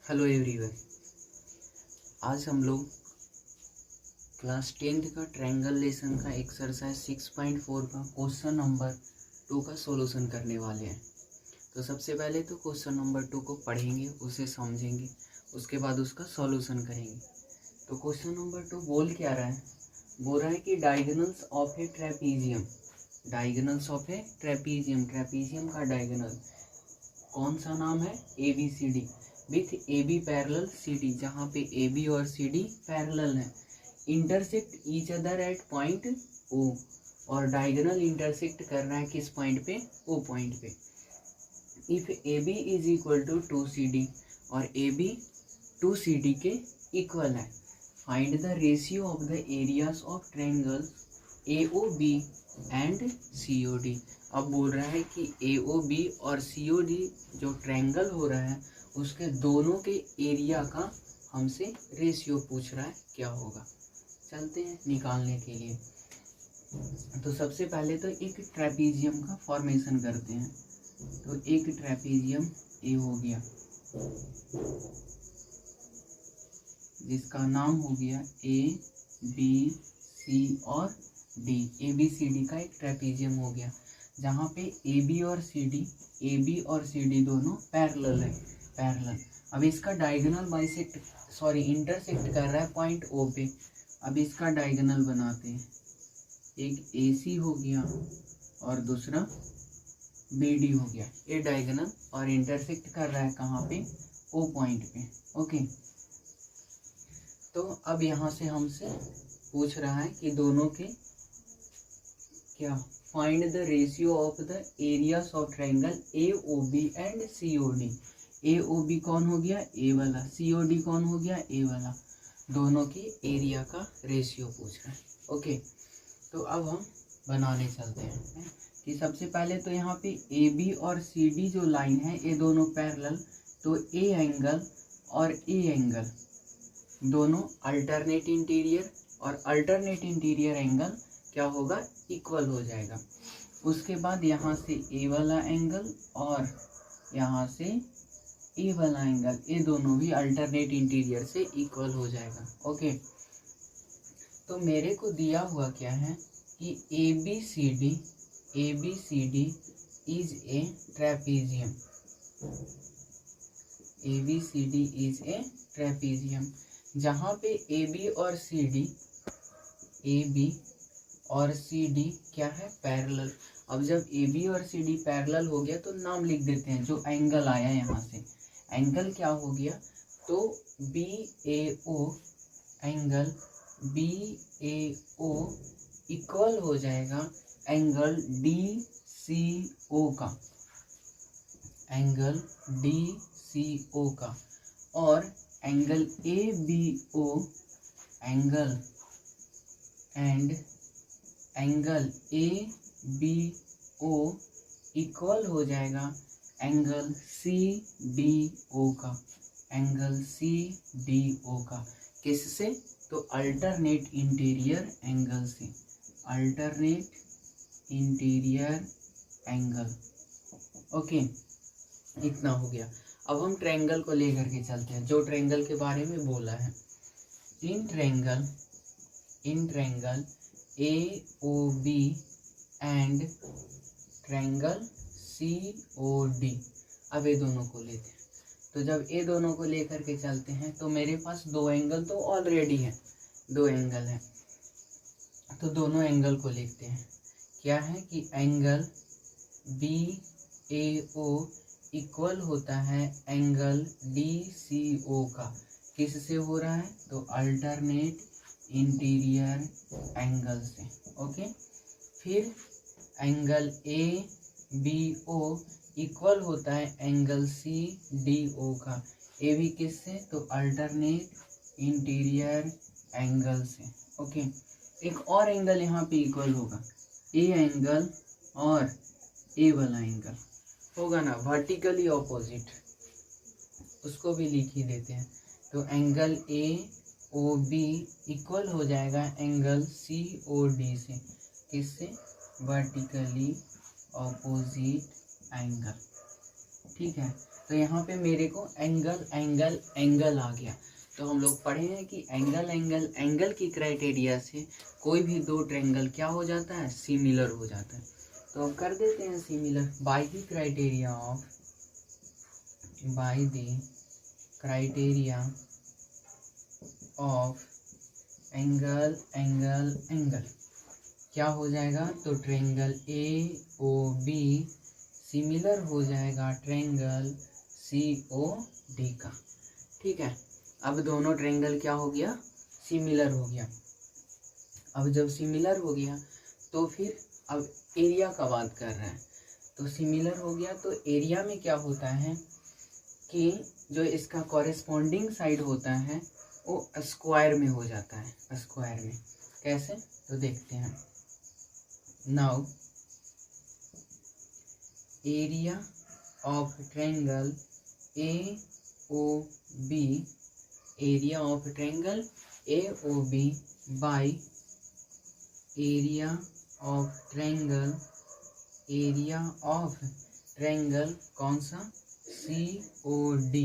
Hello everyone. आज हम लोग क्लास 10th का ट्रायंगल लेसन का एक्सरसाइज 6.4 का क्वेश्चन नंबर 2 का सॉल्यूशन करने वाले हैं। तो सबसे पहले तो क्वेश्चन नंबर 2 को पढ़ेंगे, उसे समझेंगे, उसके बाद उसका सॉल्यूशन करेंगे। तो क्वेश्चन नंबर 2 बोल क्या रहा है? बोल रहा है कि diagonals of a trapezium, diagonals of a trapezium, trapezium का डायगोनल कौन सा नाम है? ABCD with AB parallel CD, जहाँ पे AB और CD पैरेलल है, intersect each other at point O, और डायगोनल इंटरसेक्ट कर रहा है किस पॉइंट पे? O पॉइंट पे। If AB is equal to 2CD और AB 2CD के इक्वल है, find the ratio of the areas of triangles AOB and COD। अब बोल रहा है कि AOB और COD जो ट्रायंगल हो रहा है उसके दोनों के एरिया का हमसे रेशियो पूछ रहा है, क्या होगा। चलते हैं निकालने के लिए। तो सबसे पहले तो एक ट्रेपीजियम का फॉर्मेशन करते हैं। तो एक ट्रेपीजियम ए हो गया, जिसका नाम हो गया ABC और D। ABCD का एक ट्रेपीजियम हो गया, जहाँ पे AB और CD दोनों पैरेलल है, पैरेलल। अब इसका डायगोनल इंटरसेक्ट कर रहा है पॉइंट O पे। अब इसका डायगोनल बनाते हैं। एक AC हो गया और दूसरा BD हो गया। ये डायगोनल और इंटरसेक्ट कर रहा है कहाँ पे? O पॉइंट पे। ओके, तो अब यहाँ से हमसे पूछ रहा है कि दोनों के क्या, find the ratio of the areas of triangle AOB and COD। AOB कौन हो गया? A वाला। COD कौन हो गया? A वाला। दोनों के एरिया का रेशियो पूछ रहा है। ओके, तो अब हम बनाने चलते हैं कि सबसे पहले तो यहाँ पे AB और CD जो लाइन है ये दोनों पैरेलल, तो A एंगल और A एंगल दोनों अल्टरनेट इंटीरियर, और अल्टरनेट इंटीरियर एंगल क्या होगा? इक्वल हो जाएगा। उसके बाद यहाँ से A वाला एंगल और यहाँ से A वाला एंगल, ये दोनों भी अल्टरनेट इंटीरियर से इक्वल हो जाएगा। ओके, तो मेरे को दिया हुआ क्या है कि ABCD is a trapezium. ABCD is a trapezium, जहाँ पे AB और CD क्या है? पैरेलल। अब जब AB और CD पैरेलल हो गया तो नाम लिख देते हैं जो एंगल आया यहाँ से। एंगल क्या हो गया? तो BAO, एंगल BAO इक्वल हो जाएगा एंगल DCO का, एंगल DCO का। और angle ABO angle ABO equal हो जाएगा एंगल CDO का, एंगल CDO का। किससे? तो अल्टरनेट इंटीरियर एंगल से, अल्टरनेट इंटीरियर एंगल। ओके, इतना हो गया। अब हम ट्रायंगल को लेकर के चलते हैं, जो ट्रायंगल के बारे में बोला है। In triangle AOB and triangle COD। अब ये दोनों को लेते हैं। तो जब ये दोनों को लेकर के चलते हैं तो मेरे पास दो एंगल तो ऑलरेडी है, दो एंगल है, तो दोनों एंगल को लिखते हैं। क्या है कि एंगल BAO इक्वल होता है एंगल DCO का। किससे हो रहा है? तो अल्टरनेट इंटीरियर एंगल से। ओके, फिर एंगल ABO इक्वल होता है एंगल CDO का। ये भी किससे? तो अल्टरनेट इंटीरियर एंगल से। ओके, एक और एंगल यहाँ पे इक्वल होगा, A एंगल और A वाला एंगल होगा ना, वर्टिकली ऑपोजिट, उसको भी लिख ही देते हैं। तो एंगल AOB इक्वल हो जाएगा एंगल COD से। किससे? Vertically opposite angle. ठीक है, तो यहाँ पे मेरे को एंगल एंगल एंगल आ गया। तो हम लोग पढ़े हैं कि एंगल एंगल एंगल की क्राइटेरिया से कोई भी दो ट्रायंगल क्या हो जाता है, सिमिलर हो जाता है। तो अब कर देते हैं similar by the criteria of angle angle angle क्या हो जाएगा, तो ट्रायंगल AOB सिमिलर हो जाएगा ट्रायंगल COD का। ठीक है, अब दोनों ट्रायंगल क्या हो गया, सिमिलर हो गया। अब जब सिमिलर हो गया तो फिर अब एरिया का बात कर रहे हैं। तो सिमिलर हो गया तो एरिया में क्या होता है कि जो इसका कॉरेस्पॉन्डिंग साइड होता है वो स्क्वायर में हो जाता है। स्क्वायर में कैसे, तो देखते हैं। Now area of triangle AOB, area of triangle AOB by area of triangle कौन सा, COD।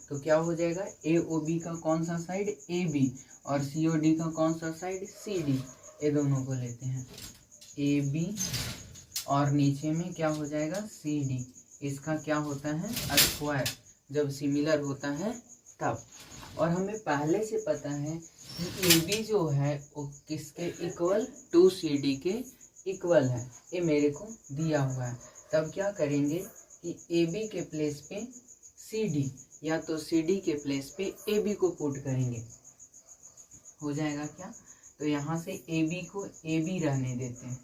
तो क्या हो जाएगा, AOB का कौन सा साइड AB और COD का कौन सा साइड CD। ये दोनों को लेते हैं AB और नीचे में क्या हो जाएगा CD। इसका क्या होता है, स्क्वायर, जब सिमिलर होता है तब। और हमें पहले से पता है कि AB जो है वो किसके इक्वल, 2CD के इक्वल है। ये मेरे को दिया हुआ है। तब क्या करेंगे कि AB के प्लेस पे CD या तो CD के प्लेस पे AB को पुट करेंगे, हो जाएगा क्या। तो यहाँ से AB को AB रहने देते हैं,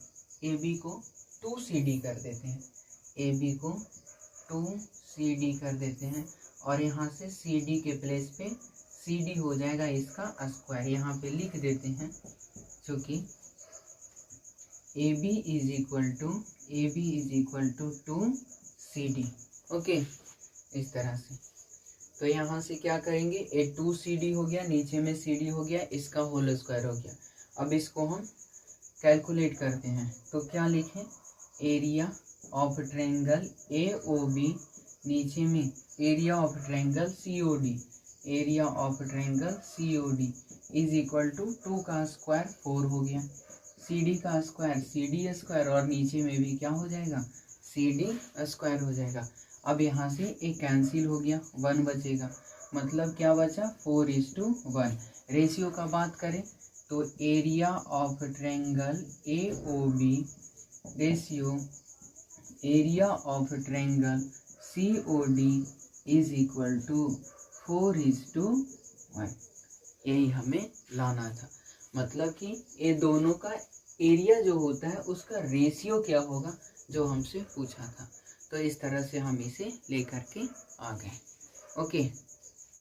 AB को 2CD कर देते हैं, AB को 2CD कर देते हैं और यहाँ से CD के प्लेस पे CD हो जाएगा इसका स्क्वायर। यहाँ पे लिख देते हैं क्योंकि AB is equal to 2CD। Okay, इस तरह से। तो यहाँ से क्या करेंगे, ये 2CD हो गया, नीचे में CD हो गया, इसका होल स्क्वायर हो गया। अब इसको हम कैलकुलेट करते हैं। तो क्या लिखें, एरिया ऑफ ट्रायंगल AOB, नीचे में area of triangle COD, area of triangle COD is equal to 2 का स्क्वायर 4 हो गया, CD का स्क्वायर CD स्क्वायर और नीचे में भी क्या हो जाएगा, CD स्क्वायर हो जाएगा। अब यहाँ से एक कैंसिल हो गया, 1 बचेगा, मतलब क्या बचा, 4:1। रेशियो का बात करें तो area of triangle AOB ratio area of triangle COD is equal to 4:1। यही हमें लाना था, मतलब कि ये दोनों का एरिया जो होता है उसका रेशियो क्या होगा, जो हमसे पूछा था। तो इस तरह से हम इसे लेकर के आ गए। ओके।